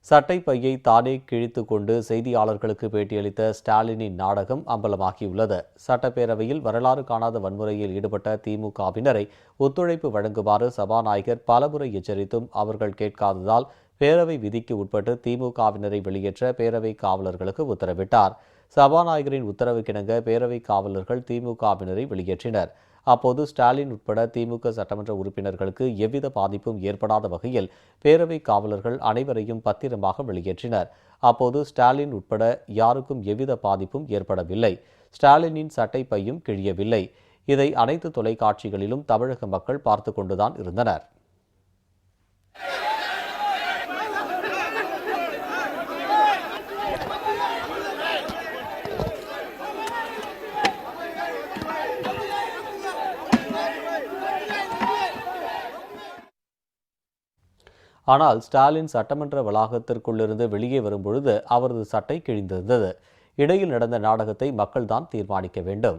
சட்டை பையை தானே கிழித்து கொண்டு செய்தியாளர்களுக்கு பேட்டியளித்த ஸ்டாலினின் நாடகம் அம்பலமாகியுள்ளது. சட்டப்பேரவையில் வரலாறு காணாத வன்முறையில் ஈடுபட்ட திமுகவினரை ஒத்துழைப்பு வழங்குமாறு சபாநாயகர் பலமுறை எச்சரித்தும் அவர்கள் கேட்காததால் பேரவை விதிக்கு உட்பட்டு திமுகவினரை வெளியேற்ற பேரவை காவலர்களுக்கு உத்தரவிட்டார். சபாநாயகரின் உத்தரவுக்கிணங்க பேரவை காவலர்கள் திமுகவினரை வெளியேற்றினர். அப்போது ஸ்டாலின் உட்பட திமுக சட்டமன்ற உறுப்பினர்களுக்கு எவ்வித பாதிப்பும் ஏற்படாத வகையில் பேரவை காவலர்கள் அனைவரையும் பத்திரமாக வெளியேற்றினர். அப்போது ஸ்டாலின் உட்பட யாருக்கும் எவ்வித பாதிப்பும் ஏற்படவில்லை. ஸ்டாலினின் சட்டை பையும் கிழியவில்லை. இதை அனைத்து தொலைக்காட்சிகளிலும் தமிழக மக்கள் பார்த்து கொண்டுதான் இருந்தனர். ஆனால் ஸ்டாலின் சட்டமன்ற வளாகத்திற்குள்ளிருந்து வெளியே வரும்பொழுது அவரது சட்டை கிழிந்திருந்தது. இடையில் நடந்த நாடகத்தை மக்கள்தான் தீர்மானிக்க வேண்டும்.